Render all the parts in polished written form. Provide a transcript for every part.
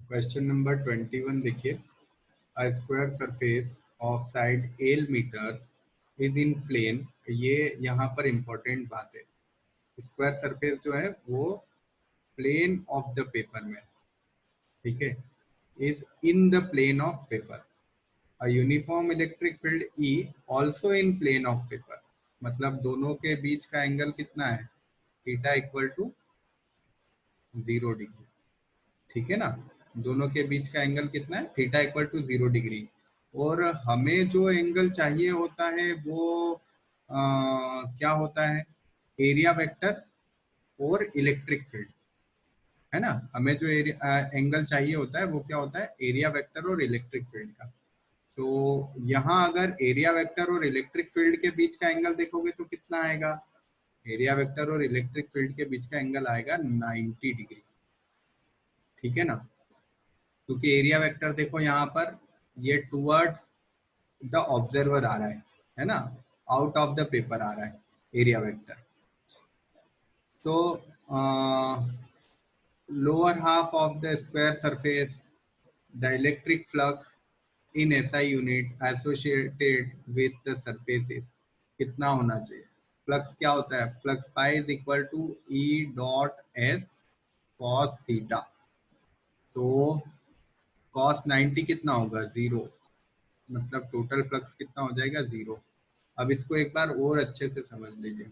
Question number 21 देखिए, a square surface of side L metres is in plane. ये यहाँ पर इम्पोर्टेंट बात है, स्क्वायर सरफेस जो है वो प्लेन ऑफ द पेपर में, ठीक है, is in the plane of paper. A uniform electric field E also in plane of paper. मतलब दोनों के बीच का एंगल कितना है, थीटा इक्वल टू 0 डिग्री, ठीक है ना। दोनों के बीच का एंगल कितना है, थीटा इक्वल टू 0 डिग्री। और हमें जो एंगल चाहिए होता है वो क्या होता है, एरिया वेक्टर और इलेक्ट्रिक फील्ड, है ना। हमें जो एंगल चाहिए होता है वो क्या होता है, एरिया वेक्टर और इलेक्ट्रिक फील्ड का। तो यहाँ अगर एरिया वेक्टर और इलेक्ट्रिक फील्ड के बीच का एंगल देखोगे तो कितना आएगा, एरिया वेक्टर और इलेक्ट्रिक फील्ड के बीच का एंगल आएगा 90 डिग्री, ठीक है ना। क्योंकि एरिया वेक्टर देखो यहाँ पर ये टूवर्ड्स द ऑब्जर्वर आ रहा है ना, आउट ऑफ द पेपर आ रहा है area vector. So lower half of the square surface, the electric flux in SI unit associated with the surfaces कितना होना चाहिए। फ्लक्स क्या होता है, flux phi is equal to E dot S cos theta. तो कॉस 90 कितना होगा, 0, मतलब टोटल फ्लक्स कितना हो जाएगा, 0। अब इसको एक बार और अच्छे से समझ लीजिए।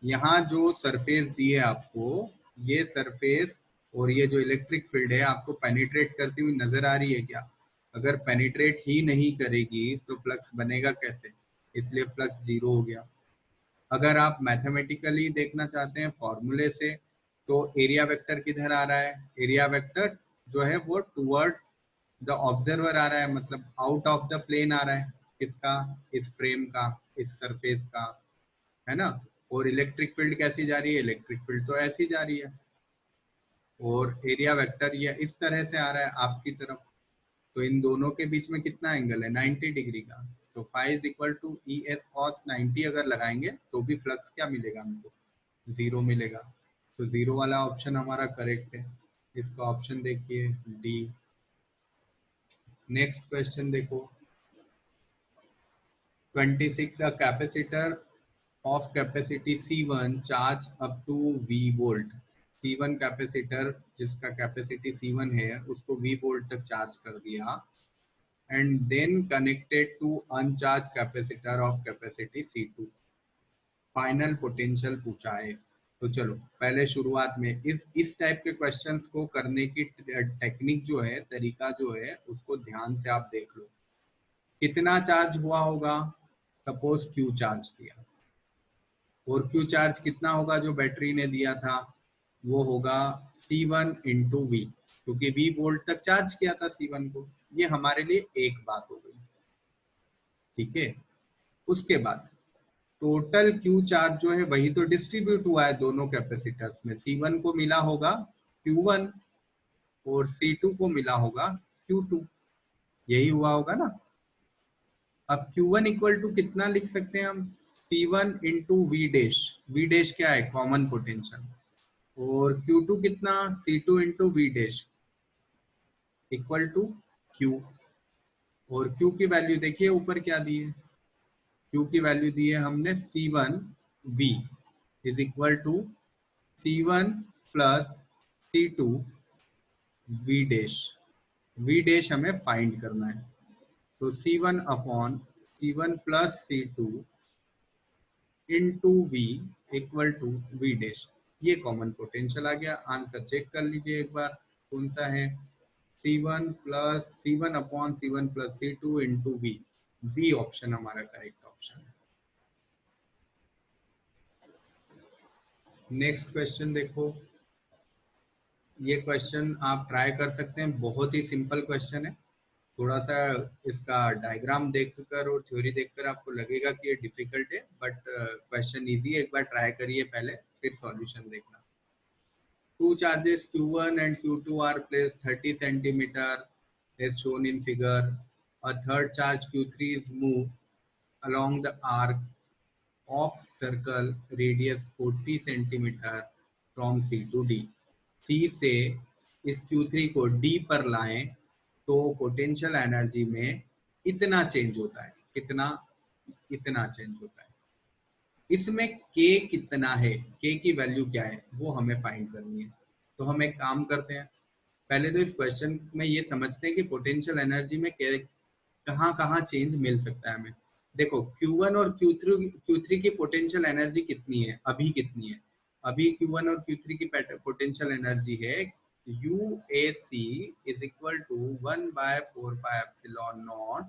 यहाँ जो सरफेस दी है आपको, ये सरफेस और ये जो इलेक्ट्रिक फील्ड है आपको पेनिट्रेट करती हुई नजर आ रही है क्या। अगर पेनिट्रेट ही नहीं करेगी तो फ्लक्स बनेगा कैसे, इसलिए फ्लक्स 0 हो गया। अगर आप मैथमेटिकली देखना चाहते हैं फॉर्मूले से, तो एरिया वेक्टर किधर आ रहा है, एरिया वेक्टर जो है वो टूवर्ड्स द ऑब्जर्वर आ रहा है, मतलब आउट ऑफ द प्लेन आ रहा है, किसका, इस फ्रेम का, इस सरफेस का, है ना। और इलेक्ट्रिक फील्ड कैसी जा रही है, इलेक्ट्रिक फील्ड तो ऐसी जा रही है, और एरिया वेक्टर ये इस तरह से आ रहा है आपकी तरफ। तो इन दोनों के बीच में कितना एंगल है, 90 डिग्री का। तो phi is equal to E S cos 90 अगर लगाएंगे तो भी फ्लक्स क्या मिलेगा हमको, 0 मिलेगा। तो 0 वाला ऑप्शन हमारा करेक्ट है। इसका ऑप्शन देखिए डी। नेक्स्ट क्वेश्चन देखो, 26, a capacitor of capacity C1 charge up to V volt। C1 capacitor जिसका कैपेसिटी C1 है उसको V वोल्ट तक चार्ज कर दिया, and then connected to uncharge capacitor of capacity C2। Final potential पूछा है। तो चलो पहले शुरुआत में इस टाइप के क्वेश्चंस को करने की टेक्निक जो है, तरीका जो है, उसको ध्यान से आप देख लो। कितना चार्ज हुआ होगा, सपोज Q चार्ज किया, और Q चार्ज कितना होगा जो बैटरी ने दिया था, वो होगा C1 इंटू वी, क्योंकि V वोल्ट तक चार्ज किया था C1 को। ये हमारे लिए एक बात हो गई, ठीक है। उसके बाद टोटल Q चार्ज जो है वही तो डिस्ट्रीब्यूट हुआ है दोनों कैपेसिटर्स में। C1 को मिला होगा Q1 और C2 को मिला होगा Q2, यही हुआ होगा ना। अब Q1 इक्वल टू कितना लिख सकते हैं हम, C1 into V dash, V dash क्या है, कॉमन पोटेंशियल, और Q2 कितना, C2 into V dash equal to Q। और Q की वैल्यू देखिए ऊपर क्या दी है, Q की वैल्यू दी है हमने C1 V is equal to C1 plus C2 V dash. V dash हमें फाइंड करना है, तो C1 upon C1 plus C2 into V equal to V dash. ये कॉमन पोटेंशियल आ गया। आंसर चेक कर लीजिए एक बार कौन सा है, C1 upon C1 plus C2 into V. B option हमारा करेक्ट ऑप्शन है। नेक्स्ट क्वेश्चन देखो, ये क्वेश्चन आप ट्राई कर सकते हैं, बहुत ही सिंपल क्वेश्चन है। थोड़ा सा इसका डायग्राम देखकर और थ्योरी देखकर आपको लगेगा कि ये डिफिकल्ट है, बट क्वेश्चन इजी है। एक बार ट्राई करिए पहले, फिर सॉल्यूशन देखना। Two charges Q1 and Q2 are placed 30 centimeter as shown in figure. A third charge Q3 is moved along the arc of circle radius 40 centimeter from C to D. C से इस Q3 को D पर लाएं तो potential energy में इतना change होता है। कितना? इतना चेंज होता है। इसमें K कितना है, K की वैल्यू क्या है, वो हमें फाइंड करनी है। तो हम एक काम करते हैं, पहले तो इस क्वेश्चन में ये समझते हैं कि पोटेंशियल एनर्जी में कहाँ कहाँ चेंज मिल सकता है हमें। देखो Q1 और Q3 की पोटेंशियल एनर्जी कितनी है, अभी कितनी है? अभी Q1 और Q3 की पोटेंशियल एनर्जी है UAC is equal to 1/4πε0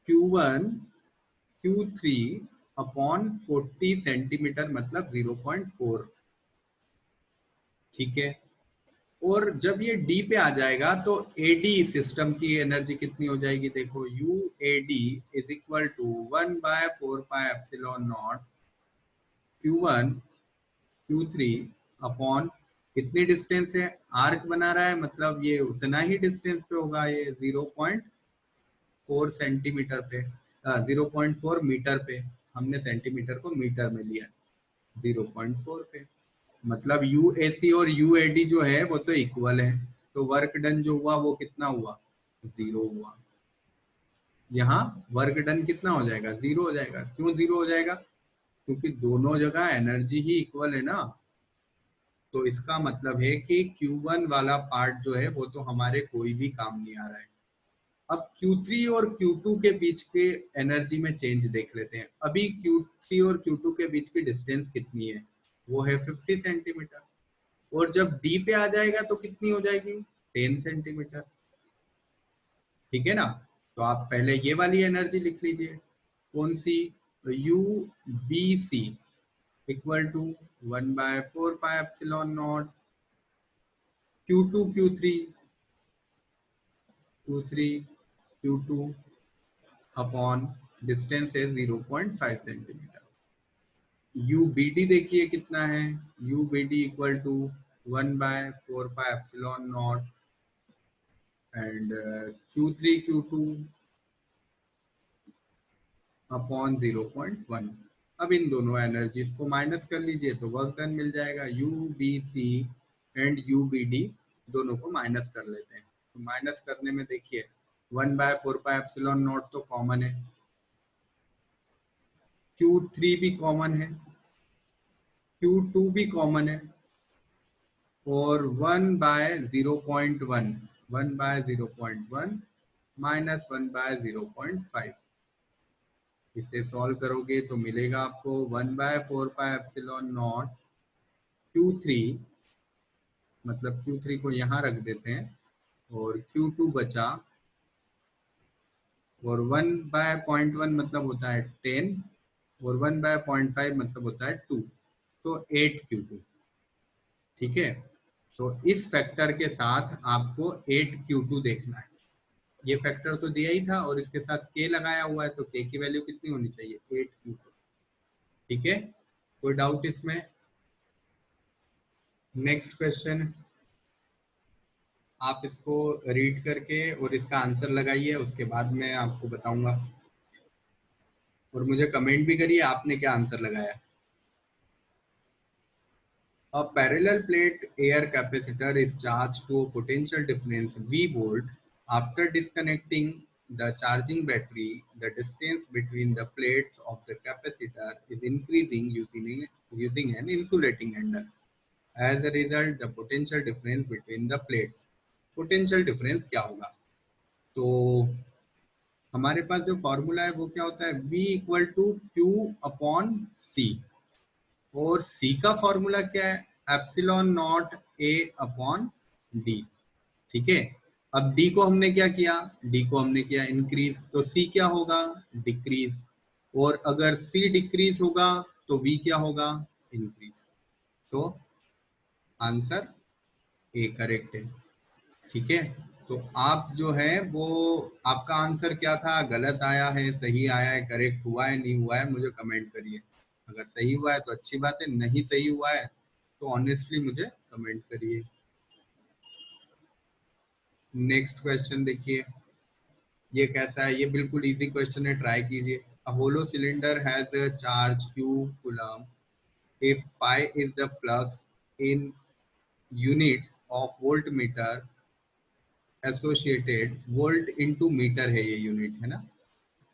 Q1 Q3 upon 40 centimetre मतलब 0.4। ठीक है, और जब ये D पे आ जाएगा तो AD सिस्टम की एनर्जी कितनी हो जाएगी? देखो UAD is equal to 1/4πε0 Q1 Q3 upon कितनी डिस्टेंस है, आर्क बना रहा है मतलब ये उतना ही डिस्टेंस पे होगा, ये 0.4 सेंटीमीटर पे, 0.4 मीटर पे, हमने सेंटीमीटर को मीटर में लिया, 0.4 पे, मतलब UAC और UAD जो है वो तो इक्वल है। तो वर्क डन जो हुआ वो कितना हुआ? 0 हुआ। यहाँ वर्क डन कितना हो जाएगा? 0 हो जाएगा। क्यों 0 हो जाएगा? क्योंकि दोनों जगह एनर्जी ही इक्वल है ना। तो इसका मतलब है कि Q1 वाला पार्ट जो है वो तो हमारे कोई भी काम नहीं आ रहा है। अब Q3 और Q2 के बीच के एनर्जी में चेंज देख लेते हैं। अभी Q3 और Q2 के बीच की डिस्टेंस कितनी है? वो है 50 सेंटीमीटर, और जब D पे आ जाएगा तो कितनी हो जाएगी? 10 सेंटीमीटर। ठीक है ना? तो आप पहले ये वाली एनर्जी लिख लीजिए। कौन सी? UBC equal to 1/4πε0 Q2 Q3 Q2 upon distance है 0.5 सेंटीमीटर। UBD देखिए कितना है? UBD equal to 1/4πε0 and Q3 Q2 upon 0.1। अब इन दोनों एनर्जीज को माइनस कर लीजिए तो वर्क डन मिल जाएगा। UBC एंड UBD दोनों को माइनस कर लेते हैं। तो माइनस करने में देखिए 1/4πε0 तो कॉमन है, Q3 भी कॉमन है, Q2 भी कॉमन है, और 1/0.1 माइनस 1/0.5। इसे सॉल्व करोगे तो मिलेगा आपको 1/4πε0 Q3, मतलब Q3 को यहाँ रख देते हैं, और Q2 बचा, और 1/0.1 मतलब होता है 10, और 1/0.5 मतलब होता है 2, तो 8Q2। ठीक है, तो इस फैक्टर के साथ आपको 8Q2 देखना है। ये फैक्टर तो दिया ही था और इसके साथ K लगाया हुआ है, तो K की वैल्यू कितनी होनी चाहिए? 8Q2। ठीक है, कोई डाउट इसमें? नेक्स्ट क्वेश्चन, आप इसको रीड करके और इसका आंसर लगाइए, उसके बाद मैं आपको बताऊंगा, और मुझे कमेंट भी करिए आपने क्या आंसर लगाया। A parallel plate air capacitor is charged to a potential difference V volt. After disconnecting the charging battery, the distance between the plates of the capacitor is increasing using an insulating handle. As a result, the potential difference between the plates. Potential difference क्या होगा? तो हमारे पास जो formula है वो क्या होता है? V equal to Q upon C, और C का फॉर्मूला क्या है? Epsilon not A upon D। ठीक है, अब D को हमने क्या किया? D को हमने किया इंक्रीज, तो C क्या होगा? डिक्रीज, और अगर C डिक्रीज होगा तो V क्या होगा? इंक्रीज। तो आंसर A करेक्ट है। ठीक है, तो आप जो है वो, आपका आंसर क्या था? गलत आया है, सही आया है, करेक्ट हुआ है, नहीं हुआ है, मुझे कमेंट करिए। अगर सही हुआ है तो अच्छी बात है, नहीं सही हुआ है तो ऑनेस्टली मुझे कमेंट करिए। नेक्स्ट क्वेश्चन देखिए, ये कैसा है? ये बिल्कुल इजी क्वेश्चन है, ट्राई कीजिए। A hollow cylinder has a charge Q coulomb if phi is the flux in units of volt metre associated, volt into metre है ये यूनिट, है ना,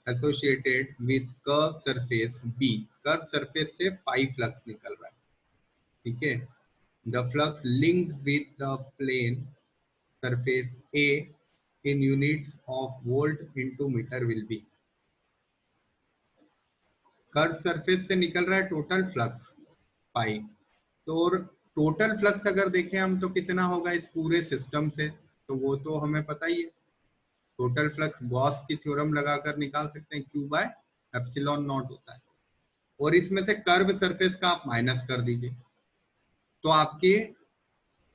associated with curve surface B, curve surface से phi flux निकल रहा है, ठीक है। The flux linked with the plane surface A in units of volt into metre will be, curve surface से निकल रहा है टोटल फ्लक्स पाई, तो टोटल फ्लक्स अगर देखें हम तो कितना होगा इस पूरे सिस्टम से, तो वो तो हमें पता ही है, टोटल फ्लक्स गॉस की थ्योरम लगाकर निकाल सकते हैं, क्यू बाय एप्सिलॉन नॉट होता है, और इसमें से कर्व सरफेस का आप माइनस कर दीजिए, तो आपके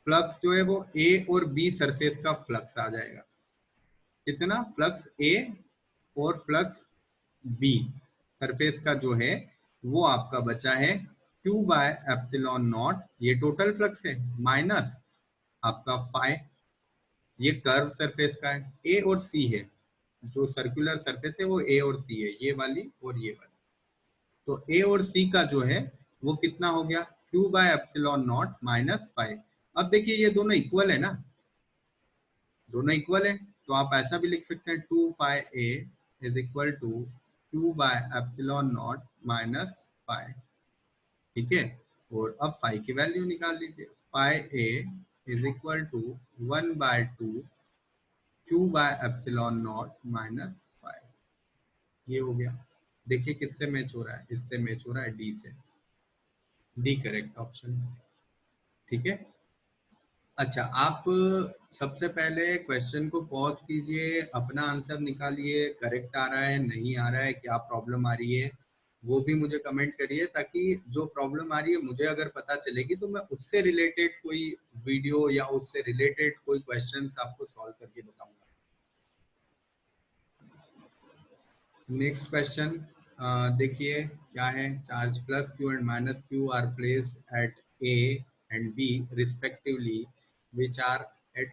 फ्लक्स जो है वो ए और बी सरफेस का फ्लक्स आ जाएगा, कितना फ्लक्स ए और फ्लक्स बी सरफेस का जो है वो आपका बचा है क्यू बाय एप्सिलॉन नॉट, ये टोटल फ्लक्स है, माइनस आपका फाई, ये कर्व सरफेस का है, ए और सी है, जो सर्कुलर सरफेस है वो ए और सी है, ये वाली और ये वाली, तो ए और सी का जो है वो कितना हो गया Q by epsilon not minus phi. अब देखिए ये दोनों इक्वल है ना, दोनों इक्वल है, तो आप ऐसा भी लिख सकते हैं 2 pi A is equal to Q by epsilon not minus phi, ठीक है। और अब फाई की वैल्यू निकाल लीजिए, pi A is equal to 1/2 Q by epsilon not minus phi, ये हो गया। देखिए किससे मैच हो रहा है, इससे मैच हो रहा है डी से, डी करेक्ट ऑप्शन, ठीक है। अच्छा, आप सबसे पहले क्वेश्चन को पॉज कीजिए, अपना आंसर निकालिए, करेक्ट आ रहा है नहीं आ रहा है, क्या प्रॉब्लम आ रही है वो भी मुझे कमेंट करिए, ताकि जो प्रॉब्लम आ रही है मुझे अगर पता चलेगी तो मैं उससे रिलेटेड कोई वीडियो या उससे रिलेटेड कोई क्वेश्चंस आपको सॉल्व करके बताऊंगा। नेक्स्ट क्वेश्चन देखिए क्या है, charge plus Q and minus Q are placed at A and B respectively which are at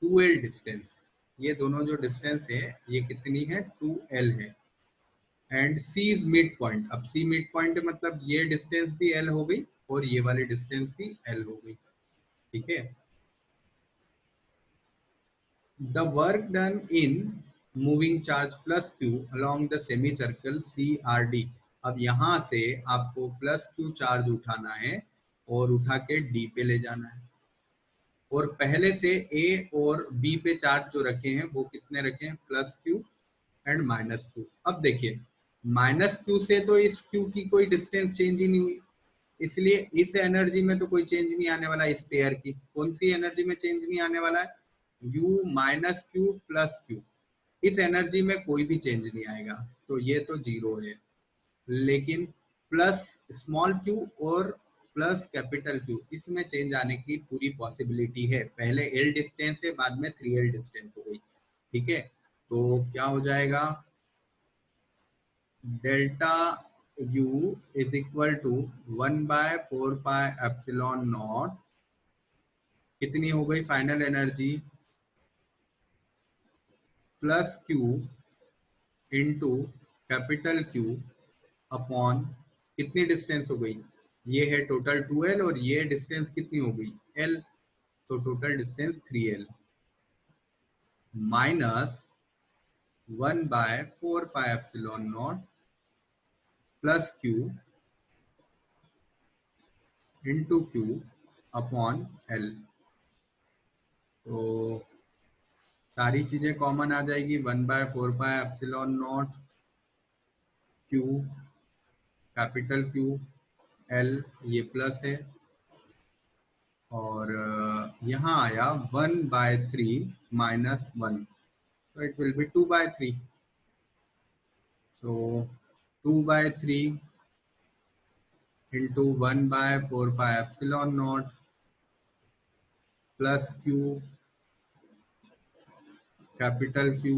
2l distance, ये दोनों जो डिस्टेंस है ये कितनी है 2l है, and c is mid point, अब c मिड पॉइंट है मतलब ये डिस्टेंस भी l हो गई और ये वाली डिस्टेंस भी l हो गई, ठीक है। The work done in moving charge plus q along the semicircle CRD, अब यहाँ से आपको प्लस q चार्ज उठाना है और उठा के D पे ले जाना है, और पहले से A और B पे चार्ज जो रखे हैं वो कितने रखे हैं plus q and minus q। अब देखिए माइनस q से तो इस q की कोई डिस्टेंस चेंज ही नहीं हुई, इसलिए इस एनर्जी में तो कोई चेंज नहीं आने वाला, इस पेयर की कौन सी एनर्जी में चेंज नहीं आने वाला है, u minus Q plus Q, इस एनर्जी में कोई भी चेंज नहीं आएगा, तो ये तो जीरो है, लेकिन प्लस स्मॉल क्यू और प्लस कैपिटल क्यू इसमें चेंज आने की पूरी पॉसिबिलिटी है, पहले एल डिस्टेंस है बाद में 3l डिस्टेंस हो गई, ठीक है। तो क्या हो जाएगा delta u is equal to 1/4 pi epsilon not, कितनी हो गई final energy plus Q into capital Q upon कितनी डिस्टेंस हो गई, ये है टोटल 2l और ये डिस्टेंस कितनी हो गई l, तो total distance 3l minus 1/4 pi epsilon not plus Q into Q upon l, तो सारी चीजें कॉमन आ जाएगी, 1/4 pi epsilon not Q capital Q L, ये प्लस है, और यहाँ आया 1/3 minus 1, so it will be 2/3, so 2/3 into 1/4 pi epsilon naught plus q capital Q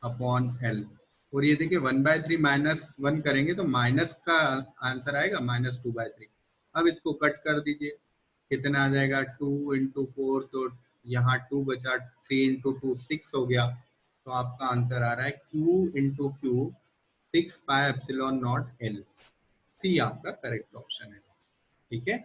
upon L, और ये देखिए 1/3 माइनस 1 करेंगे तो माइनस का आंसर आएगा -2/3, अब इसको कट कर दीजिए, कितना आ जाएगा 2 × 4, तो यहाँ 2 बचा, 3 × 2 6 हो गया, तो आपका आंसर आ रहा है Q × Q 6 pi epsilon not L, सी आपका करेक्ट ऑप्शन है, ठीक है।